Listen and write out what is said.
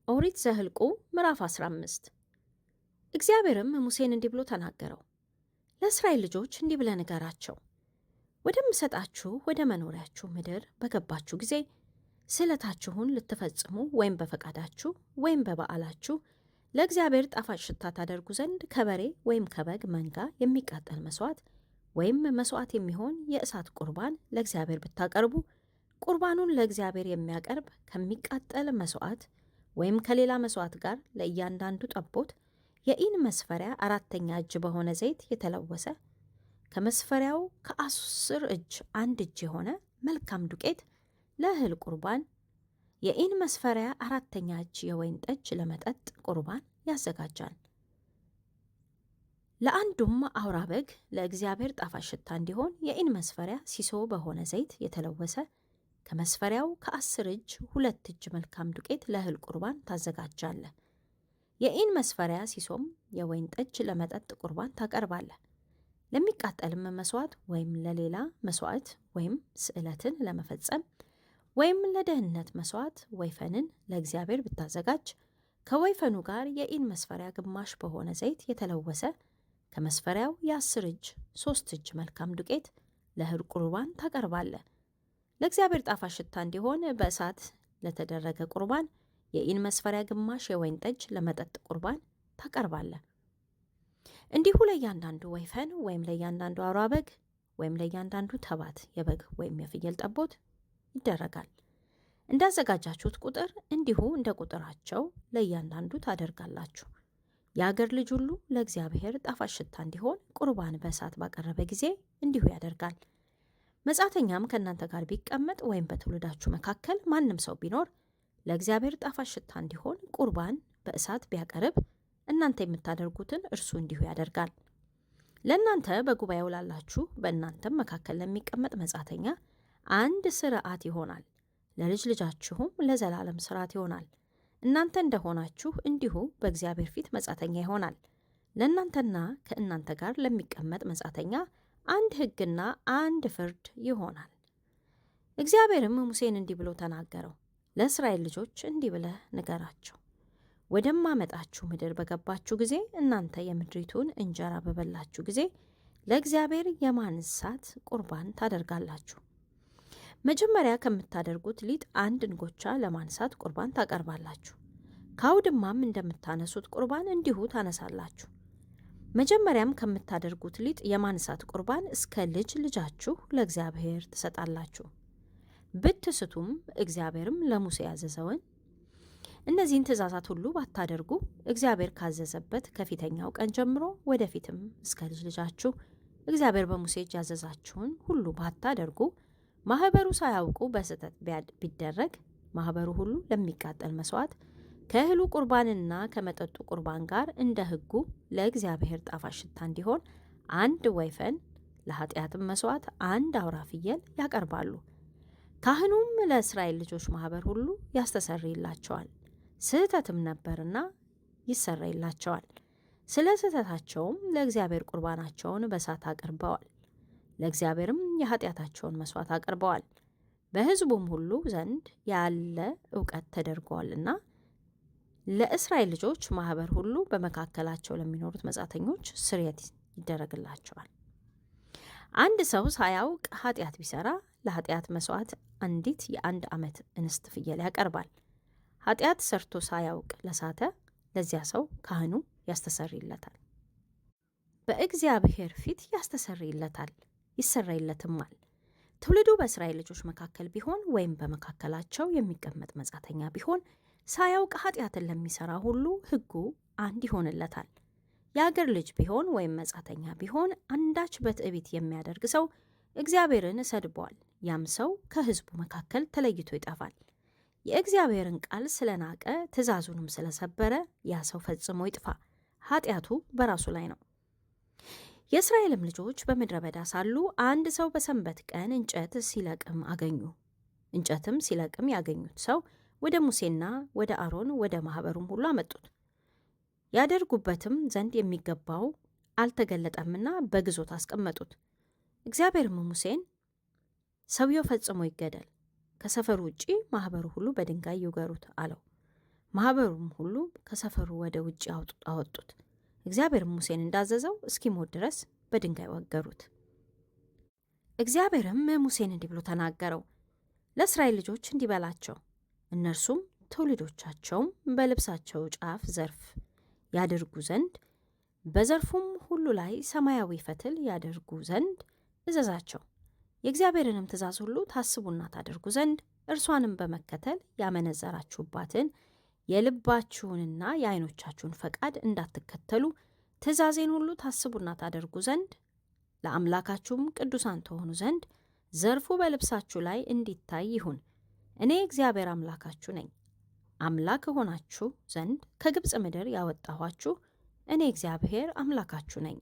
ኦሪት ዘኍልቍ ምዕራፍ 15 እግዚአብሔርም ሙሴን እንዲህ ብሎ ተናገረው። ለእስራኤል ልጆች እንዲህ ብለህ ንገራቸው፣ ወደምሰጣችሁ ወደ መኖሪያችሁ ምድር በገባችሁ ጊዜ ስእለታችሁን ልትፈጽሙ ወይም በፈቃዳችሁ ወይም በበዓላችሁ ለእግዚአብሔር ጣፋጭ ሽታ ታደርጉ ዘንድ ከበሬ ወይም ከበግ መንጋ የሚቃጠል መሥዋዕት ወይም መሥዋዕት የሚሆን የእሳት ቁርባን ለእግዚአብሔር ብታቀርቡ፣ ቁርባኑን ለእግዚአብሔር የሚያቀርብ ከሚቃጠል መሥዋዕት ወይም ከሌላ መሥዋዕት ጋር ለእያንዳንዱ ጠቦት የኢን መስፈሪያ 4ኛ እጅ በሆነ ዘይት የተለወሰ ከመስፈሪያው ከ10 እጅ 1 እጅ የሆነ መልካም ዱቄት ለእህል ቁርባን፣ የኢን መስፈሪያ 4ኛ እጅ የወይን ጠጅ ለመጠጥ ቁርባን ያዘጋጃል። ለአንዱም አውራ በግ ለእግዚአብሔር ጣፋጭ ሽታ እንዲሆን የኢን መስፈሪያ ሲሶ በሆነ ዘይት የተለወሰ ከመስፈሪያው ከ10 እጅ 2 እጅ መልካም ዱቄት ለእህል ቁርባን ታዘጋጃለህ። የኢን መስፈሪያ ሲሶም የወይን ጠጅ ለመጠጥ ቁርባን ታቀርባለህ። ለሚቃጠልም መሥዋዕት ወይም ለሌላ መሥዋዕት ወይም ስእለትን ለመፈጸም ወይም ለደህንነት መሥዋዕት ወይፈንን ለእግዚአብሔር ብታዘጋጅ ከወይፈኑ ጋር የኢን መስፈሪያ ግማሽ በሆነ ዘይት የተለወሰ ከመስፈሪያው የ10 እጅ 3 እጅ መልካም ዱቄት ለእህል ቁርባን ታቀርባለህ። ለእግዚአብሔር ጣፋጭ ሽታ እንዲሆን በእሳት ለተደረገ ቁርባን የኢን መስፈሪያ ግማሽ የወይን ጠጅ ለመጠጥ ቁርባን ታቀርባለህ። እንዲሁ ለእያንዳንዱ ወይፈን ወይም ለእያንዳንዱ አውራ በግ ወይም ለእያንዳንዱ ተባት የበግ ወይም የፍየል ጠቦት ይደረጋል። እንዳዘጋጃችሁት ቁጥር እንዲሁ እንደ ቁጥራቸው ለእያንዳንዱ ታደርጋላችሁ። የአገር ልጅ ሁሉ ለእግዚአብሔር ጣፋጭ ሽታ እንዲሆን ቁርባን በእሳት ባቀረበ ጊዜ እንዲሁ ያደርጋል። መጻተኛም ከእናንተ ጋር ቢቀመጥ ወይም በትውልዳችሁ መካከል ማንም ሰው ቢኖር ለእግዚአብሔር ጣፋጭ ሽታ እንዲሆን ቁርባን በእሳት ቢያቀርብ እናንተ የምታደርጉትን እርሱ እንዲሁ ያደርጋል። ለእናንተ በጉባኤው ላላችሁ በእናንተም መካከል ለሚቀመጥ መጻተኛ አንድ ሥርዓት ይሆናል፣ ለልጅ ልጃችሁም ለዘላለም ሥርዓት ይሆናል። እናንተ እንደሆናችሁ እንዲሁ በእግዚአብሔር ፊት መጻተኛ ይሆናል። ለእናንተና ከእናንተ ጋር ለሚቀመጥ መጻተኛ አንድ ሕግና አንድ ፍርድ ይሆናል። እግዚአብሔርም ሙሴን እንዲህ ብሎ ተናገረው። ለእስራኤል ልጆች እንዲህ ብለህ ንገራቸው፣ ወደማመጣችሁ ምድር በገባችሁ ጊዜ እናንተ የምድሪቱን እንጀራ በበላችሁ ጊዜ ለእግዚአብሔር የማንሳት ቁርባን ታደርጋላችሁ። መጀመሪያ ከምታደርጉት ሊጥ አንድ እንጎቻ ለማንሳት ቁርባን ታቀርባላችሁ። ከአውድማም እንደምታነሱት ቁርባን እንዲሁ ታነሳላችሁ። መጀመሪያም ከምታደርጉት ሊጥ የማንሳት ቁርባን እስከ ልጅ ልጃችሁ ለእግዚአብሔር ትሰጣላችሁ። ብትስቱም እግዚአብሔርም ለሙሴ ያዘዘውን እነዚህን ትእዛዛት ሁሉ ባታደርጉ እግዚአብሔር ካዘዘበት ከፊተኛው ቀን ጀምሮ ወደፊትም እስከ ልጅ ልጃችሁ እግዚአብሔር በሙሴ እጅ ያዘዛችሁን ሁሉ ባታደርጉ ማኅበሩ ሳያውቁ በስህተት ቢደረግ ማኅበሩ ሁሉ ለሚቃጠል መሥዋዕት ከእህሉ ቁርባንና ከመጠጡ ቁርባን ጋር እንደ ሕጉ ለእግዚአብሔር ጣፋጭ ሽታ እንዲሆን አንድ ወይፈን፣ ለኃጢአትም መሥዋዕት አንድ አውራ ፍየል ያቀርባሉ። ካህኑም ለእስራኤል ልጆች ማኅበር ሁሉ ያስተሰርይላቸዋል፣ ስህተትም ነበርና ይሰረይላቸዋል። ስለ ስህተታቸውም ለእግዚአብሔር ቁርባናቸውን በእሳት አቅርበዋል፣ ለእግዚአብሔርም የኃጢአታቸውን መሥዋዕት አቅርበዋል። በሕዝቡም ሁሉ ዘንድ ያለ እውቀት ተደርገዋልና ለእስራኤል ልጆች ማኅበር ሁሉ በመካከላቸው ለሚኖሩት መጻተኞች ስርየት ይደረግላቸዋል። አንድ ሰው ሳያውቅ ኃጢአት ቢሠራ ለኃጢአት መሥዋዕት አንዲት የ1 ዓመት እንስት ፍየል ያቀርባል። ኃጢአት ሰርቶ ሳያውቅ ለሳተ ለዚያ ሰው ካህኑ ያስተሰርይለታል፣ በእግዚአብሔር ፊት ያስተሰርይለታል፣ ይሰረይለትማል። ትውልዱ በእስራኤል ልጆች መካከል ቢሆን ወይም በመካከላቸው የሚቀመጥ መጻተኛ ቢሆን ሳያውቅ ኃጢአትን ለሚሠራ ሁሉ ሕጉ አንድ ይሆንለታል። የአገር ልጅ ቢሆን ወይም መጻተኛ ቢሆን አንዳች በትዕቢት የሚያደርግ ሰው እግዚአብሔርን ሰድቧል፣ ያም ሰው ከሕዝቡ መካከል ተለይቶ ይጠፋል። የእግዚአብሔርን ቃል ስለናቀ ትእዛዙንም ስለሰበረ ያ ሰው ፈጽሞ ይጥፋ፣ ኃጢአቱ በራሱ ላይ ነው። የእስራኤልም ልጆች በምድረ በዳ ሳሉ አንድ ሰው በሰንበት ቀን እንጨት ሲለቅም አገኙ። እንጨትም ሲለቅም ያገኙት ሰው ወደ ሙሴና ወደ አሮን ወደ ማኅበሩም ሁሉ አመጡት። ያደርጉበትም ዘንድ የሚገባው አልተገለጠምና በግዞት አስቀመጡት። እግዚአብሔርም ሙሴን ሰውየው ፈጽሞ ይገደል፣ ከሰፈሩ ውጪ ማኅበሩ ሁሉ በድንጋይ ይውገሩት አለው። ማኅበሩም ሁሉ ከሰፈሩ ወደ ውጭ አወጡት። እግዚአብሔርም ሙሴን እንዳዘዘው እስኪሞት ድረስ በድንጋይ ወገሩት። እግዚአብሔርም ሙሴን እንዲህ ብሎ ተናገረው። ለእስራኤል ልጆች እንዲህ በላቸው፣ እነርሱም ትውልዶቻቸውም በልብሳቸው ጫፍ ዘርፍ ያደርጉ ዘንድ በዘርፉም ሁሉ ላይ ሰማያዊ ፈትል ያደርጉ ዘንድ እዘዛቸው። የእግዚአብሔርንም ትእዛዝ ሁሉ ታስቡና ታደርጉ ዘንድ እርሷንም በመከተል ያመነዘራችሁባትን የልባችሁንና የዓይኖቻችሁን ፈቃድ እንዳትከተሉ ትእዛዜን ሁሉ ታስቡና ታደርጉ ዘንድ ለአምላካችሁም ቅዱሳን ትሆኑ ዘንድ ዘርፉ በልብሳችሁ ላይ እንዲታይ ይሁን። እኔ እግዚአብሔር አምላካችሁ ነኝ። አምላክ ሆናችሁ ዘንድ ከግብፅ ምድር ያወጣኋችሁ እኔ እግዚአብሔር አምላካችሁ ነኝ።